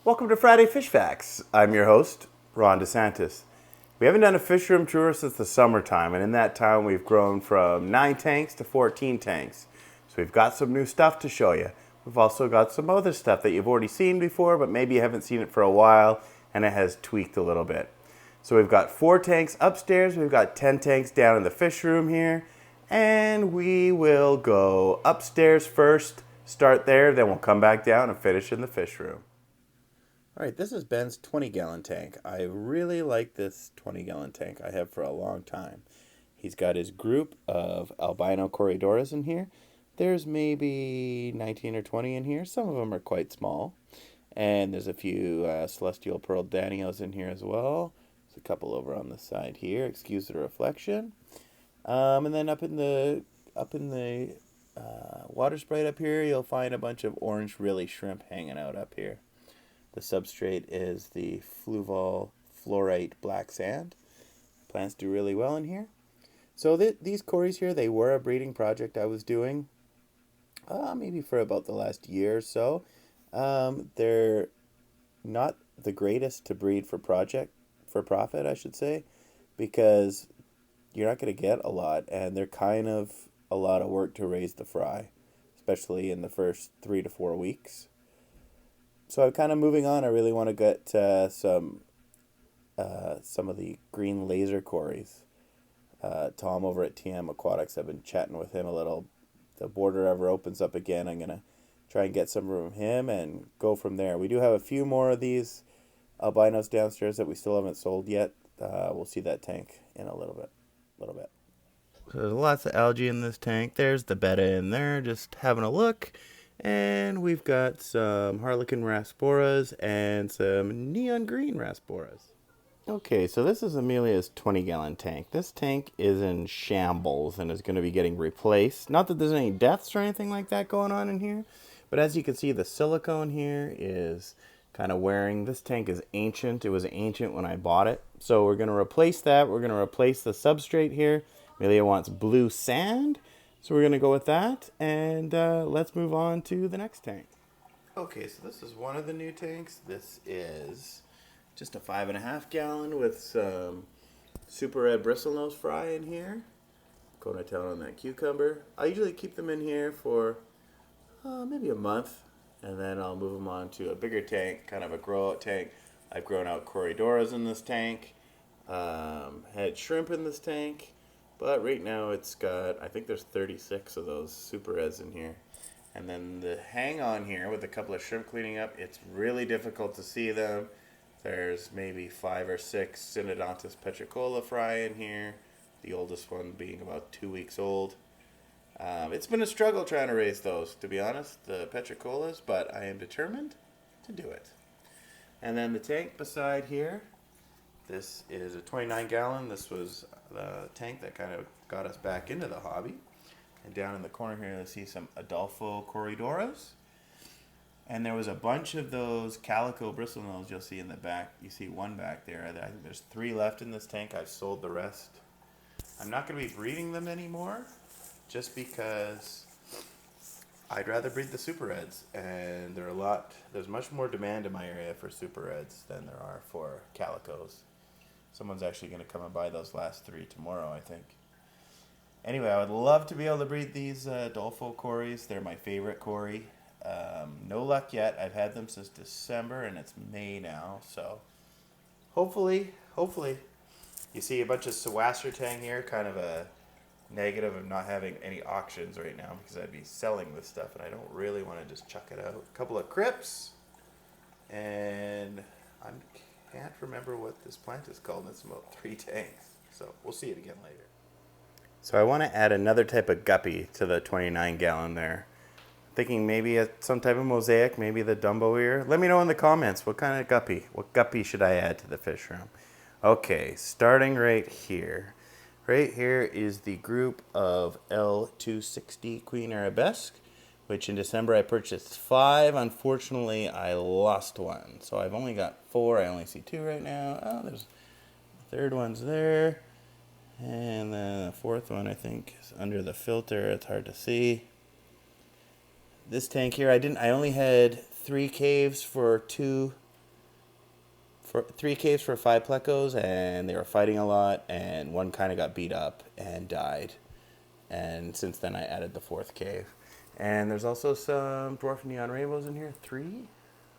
Welcome to Friday Fish Facts. I'm your host, Ron DeSantis. We haven't done a fish room tour since the summertime, and in that time we've grown from 9 tanks to 14 tanks. So we've got some new stuff to show you. We've also got some other stuff that you've already seen before, but maybe you haven't seen it for a while, and it has tweaked a little bit. So we've got 4 tanks upstairs, we've got 10 tanks down in the fish room here, and we will go upstairs first, start there, then we'll come back down and finish in the fish room. All right, this is Ben's 20-gallon tank. I really like this 20-gallon tank. I have for a long time. He's got his group of albino corridoras in here. There's maybe 19 or 20 in here. Some of them are quite small. And there's a few celestial pearl danios in here as well. There's a couple over on the side here. Excuse the reflection. And then up in the water sprite up here, you'll find a bunch of orange really shrimp hanging out up here. The substrate is the fluval fluorite black sand. Plants do really well in here. So these cories here, they were a breeding project I was doing maybe for about the last year or so. They're not the greatest to breed for profit, I should say, because you're not going to get a lot, and they're kind of a lot of work to raise the fry, especially in the first 3 to 4 weeks. So I'm kind of moving on. I really want to get some of the green laser cories. Tom over at TM Aquatics, I've been chatting with him a little. If the border ever opens up again, I'm going to try and get some from him and go from there. We do have a few more of these albinos downstairs that we still haven't sold yet. We'll see that tank in a little bit. So there's lots of algae in this tank. There's the betta in there, just having a look. And we've got some harlequin rasporas and some neon green rasporas. Okay, so this is Amelia's 20-gallon tank. This tank is in shambles and is going to be getting replaced. Not that there's any deaths or anything like that going on in here, but as you can see, the silicone here is kind of wearing. This tank is ancient. It was ancient when I bought it. So we're going to replace that. We're going to replace the substrate here. Amelia wants blue sand. So we're going to go with that, and let's move on to the next tank. Okay, so this is one of the new tanks. This is just a 5.5 gallon with some super red bristlenose fry in here. Going to town on that cucumber. I usually keep them in here for maybe a month, and then I'll move them on to a bigger tank, kind of a grow-out tank. I've grown out corridoras in this tank, had shrimp in this tank. But right now it's got, I think there's 36 of those super reds in here. And then the hang on here with a couple of shrimp cleaning up, it's really difficult to see them. There's maybe 5 or 6 Synodontis petricola fry in here, the oldest one being about 2 weeks old. It's been a struggle trying to raise those, to be honest, the petricolas, but I am determined to do it. And then the tank beside here, this is a 29 gallon. This was the tank that kind of got us back into the hobby. And down in the corner here, you'll see some Adolfo corridoras. And there was a bunch of those calico bristlenose you'll see in the back. You see one back there. I think there's 3 left in this tank. I've sold the rest. I'm not going to be breeding them anymore just because I'd rather breed the super reds. And there's much more demand in my area for super reds than there are for calicos. Someone's actually going to come and buy those last 3 tomorrow, I think. Anyway, I would love to be able to breed these Adolfo cories. They're my favorite cory. No luck yet. I've had them since December, and it's May now. So hopefully. You see a bunch of Sawasser here, kind of a negative of not having any auctions right now because I'd be selling this stuff, and I don't really want to just chuck it out. A couple of crypts, and I can't remember what this plant is called. It's about 3 tanks, so we'll see it again later. So I want to add another type of guppy to the 29 gallon there. Thinking maybe some type of mosaic, maybe the Dumbo ear. Let me know in the comments what kind of guppy. What guppy should I add to the fish room? Okay, starting right here. Right here is the group of L260 Queen Arabesque, which in December I purchased 5. Unfortunately, I lost one. So I've only got 4. I only see 2 right now. Oh, there's the third one's there. And then the fourth one, I think, is under the filter. It's hard to see. This tank here, I only had 3 caves for 2 for 3 caves for 5 plecos, and they were fighting a lot, and one kind of got beat up and died. And since then I added the 4th cave. And there's also some dwarf neon rainbows in here. 3.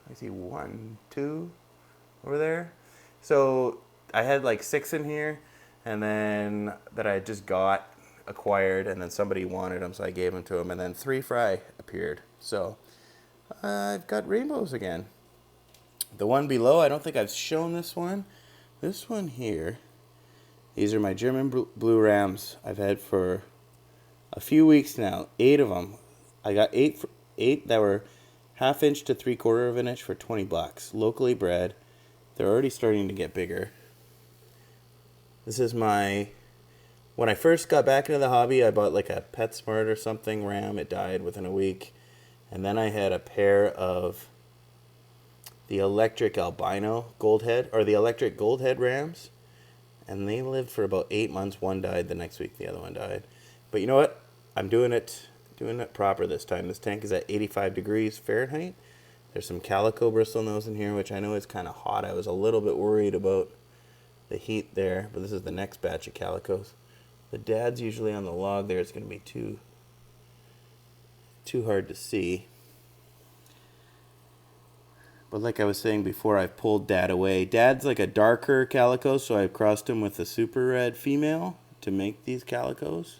I see 1, 2 over there. So I had like 6 in here, and then that I just acquired, and then somebody wanted them, so I gave them to them, and then 3 fry appeared. So I've got rainbows again. The one below, I don't think I've shown this one. This one here, these are my German blue rams I've had for a few weeks now. 8 of them. I got 8 that were 1/2 inch to 3/4 of an inch for $20. Locally bred. They're already starting to get bigger. This is when I first got back into the hobby, I bought like a PetSmart or something ram. It died within a week. And then I had a pair of the electric albino goldhead, or the electric goldhead rams, and they lived for about 8 months. One died the next week, the other one died. But you know what? I'm doing it proper this time. This tank is at 85 degrees Fahrenheit. There's some calico bristlenose in here, which I know is kind of hot. I was a little bit worried about the heat there, but this is the next batch of calicos. The dad's usually on the log there. It's going to be too hard to see. But like I was saying before, I've pulled Dad away. Dad's like a darker calico, so I've crossed him with a super red female to make these calicos.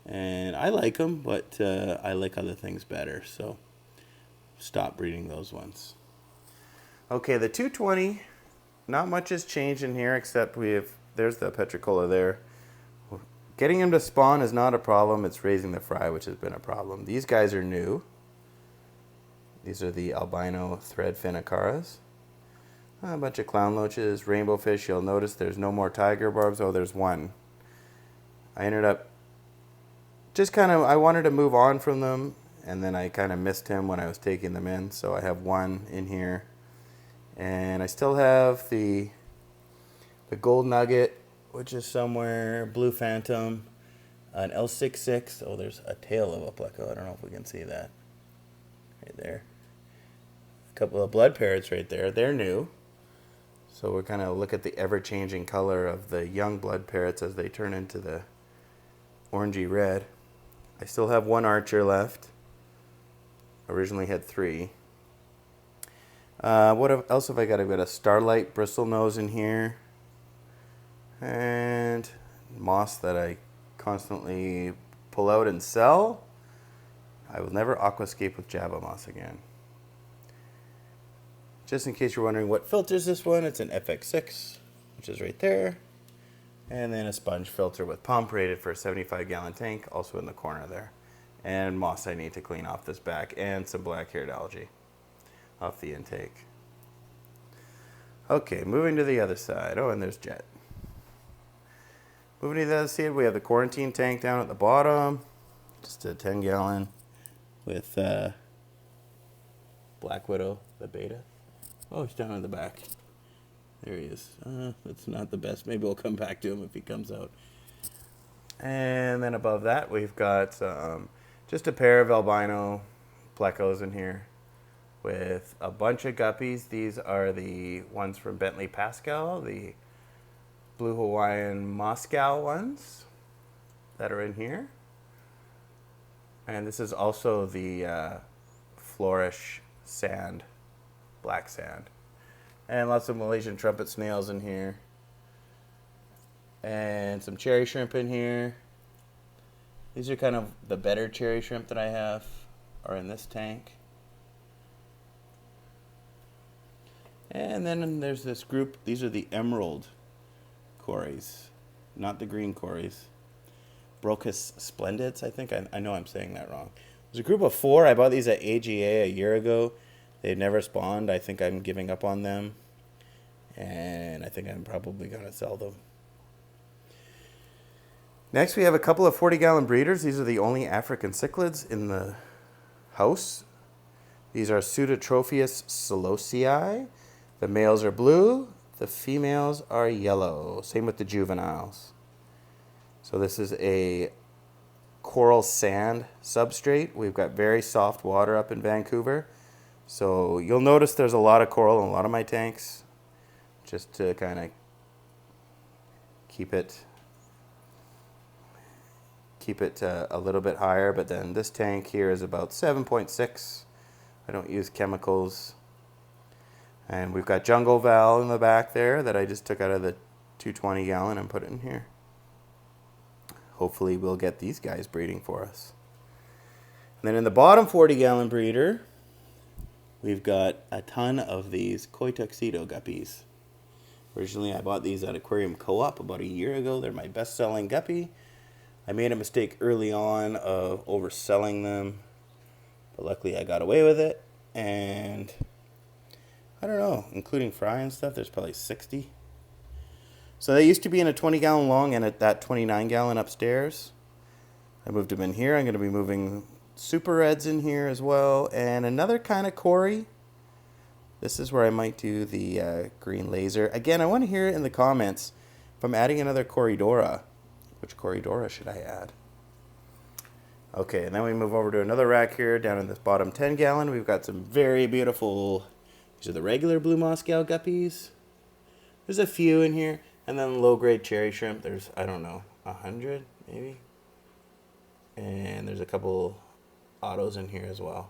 And I like them, but I like other things better, so stop breeding those ones. Okay, the 220, not much has changed in here except there's the Petricola there. Getting him to spawn is not a problem. It's raising the fry, which has been a problem. These guys are new. These are the albino threadfin Acaras. A bunch of clown loaches, rainbow fish. You'll notice there's no more tiger barbs. Oh, there's one. I ended up I wanted to move on from them, and then I kind of missed him when I was taking them in. So I have one in here. And I still have the gold nugget, which is somewhere, blue phantom, an L66. Oh, there's a tail of a pleco. I don't know if we can see that. Right there. A couple of blood parrots right there. They're new. So we're kind of look at the ever-changing color of the young blood parrots as they turn into the orangey red. I still have one archer left. Originally had 3. What else have I got? I've got a starlight bristlenose in here. And moss that I constantly pull out and sell. I will never aquascape with Java moss again. Just in case you're wondering what filters this one, it's an FX6, which is right there. And then a sponge filter with pump rated for a 75-gallon tank, also in the corner there. And moss I need to clean off this back, and some black-haired algae off the intake. Okay, moving to the other side. Oh, and there's Jet. Moving to the other side, we have the quarantine tank down at the bottom. Just a 10-gallon with Black Widow, the beta. Oh, he's down in the back. There he is. That's not the best. Maybe we'll come back to him if he comes out. And then above that, we've got just a pair of albino plecos in here with a bunch of guppies. These are the ones from Bentley Pascal, the Blue Hawaiian Moscow ones that are in here. And this is also the Flourish sand, black sand. And lots of Malaysian trumpet snails in here. And some cherry shrimp in here. These are kind of the better cherry shrimp that I have are in this tank. And then there's this group. These are the emerald cories, not the green cories. Brocus splendids, I think. I know I'm saying that wrong. There's a group of 4. I bought these at AGA a year ago. They've never spawned. I think I'm giving up on them. And I think I'm probably going to sell them. Next, we have a couple of 40-gallon breeders. These are the only African cichlids in the house. These are Pseudotropheus solosii. The males are blue. The females are yellow. Same with the juveniles. So this is a coral sand substrate. We've got very soft water up in Vancouver. So you'll notice there's a lot of coral in a lot of my tanks. just to kind of keep it a little bit higher. But then this tank here is about 7.6. I don't use chemicals. And we've got Jungle Val in the back there that I just took out of the 220 gallon and put it in here. Hopefully we'll get these guys breeding for us. And then in the bottom 40 gallon breeder, we've got a ton of these koi Tuxedo Guppies. Originally I bought these at Aquarium Co-op about a year ago. They're my best selling guppy. I made a mistake early on of overselling them, but luckily I got away with it. And I don't know, including fry and stuff, there's probably 60. So they used to be in a 20 gallon long and at that 29 gallon upstairs. I moved them in here. I'm going to be moving Super Reds in here as well. And another kind of Cory. This is where I might do the green laser. Again, I want to hear in the comments if I'm adding another Corydora. Which Corydora should I add? Okay, and then we move over to another rack here. Down in this bottom 10 gallon, we've got some very beautiful, these are the regular blue Moscow guppies. There's a few in here. And then low-grade cherry shrimp, there's, I don't know, 100 maybe? And there's a couple autos in here as well.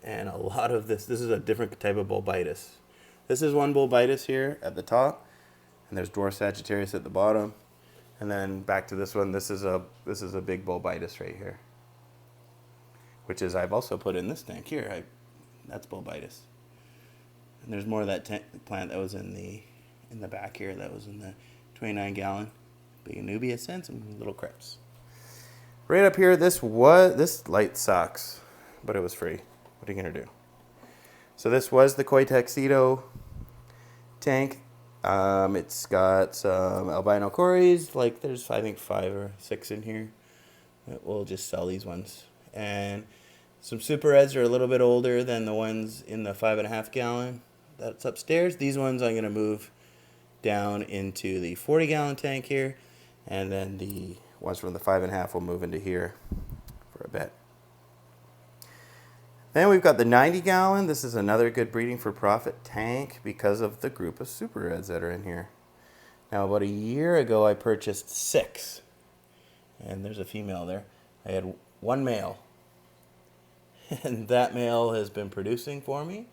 And a lot of this is a different type of Bulbitis. This is one Bulbitis here at the top, and there's Dwarf Sagittarius at the bottom. And then back to this one, this is a big Bulbitis right here. Which is, I've also put in this tank here. That's Bulbitis. And there's more of that plant that was in the back here. That was in the 29 gallon. Big Anubias and some little Crips. Right up here, this light sucks, but it was free. What are you gonna do? So this was the koi Tuxedo tank. It's got some albino Corys. Like there's I think 5 or 6 in here. We'll just sell these ones. And some Super Reds are a little bit older than the ones in the 5.5 gallon. That's upstairs. These ones I'm going to move down into the 40 gallon tank here. And then the ones from the 5.5 will move into here for a bit. Then we've got the 90 gallon. This is another good breeding for profit tank because of the group of Super Reds that are in here. Now about a year ago I purchased 6. And there's a female there. I had 1 male. And that male has been producing for me.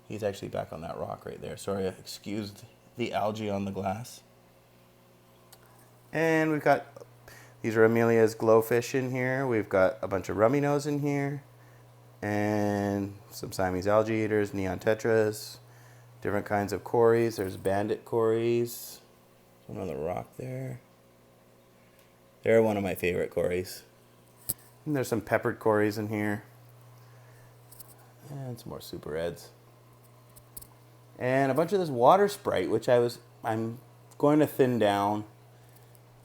He's actually back on that rock right there. Sorry, excused the algae on the glass. And we've got, these are Amelia's glowfish in here. We've got a bunch of rummy nose in here. And some Siamese algae eaters, neon tetras, different kinds of Corys. There's bandit Corys. One on the rock there. They're one of my favorite Corys. And there's some peppered Corys in here. And some more Super Reds. And a bunch of this water sprite, which I'm going to thin down.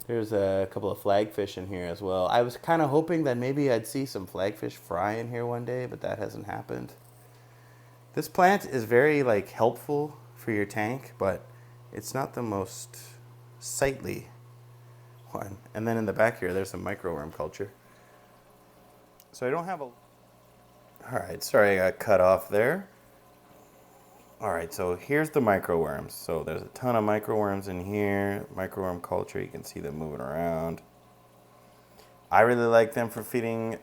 There's a couple of flagfish in here as well. I was kind of hoping that maybe I'd see some flagfish fry in here one day, but that hasn't happened. This plant is very helpful for your tank, but it's not the most sightly one. And then in the back here, there's some microworm culture. So I don't have a... Alright, sorry I got cut off there. Alright, so here's the microworms. So there's a ton of microworms in here. Microworm culture, you can see them moving around. I really like them for feeding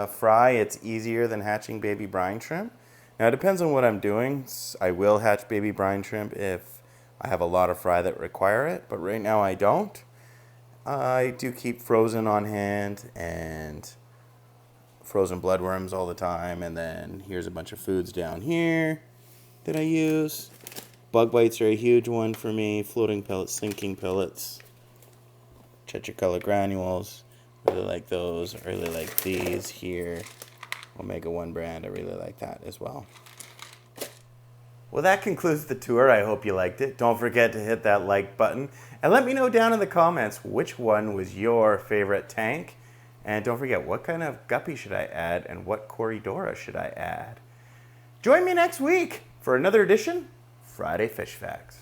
fry. It's easier than hatching baby brine shrimp. Now it depends on what I'm doing. I will hatch baby brine shrimp if I have a lot of fry that require it, but right now I don't. I do keep frozen on hand and frozen bloodworms all the time, and then here's a bunch of foods down here that I use. Bug bites are a huge one for me. Floating pellets, sinking pellets, Chetricolor granules. Really like those. I really like these here. Omega 1 brand. I really like that as well. Well, that concludes the tour. I hope you liked it. Don't forget to hit that like button. And let me know down in the comments which one was your favorite tank. And don't forget, what kind of guppy should I add and what Corydora should I add? Join me next week for another edition Friday Fish Facts.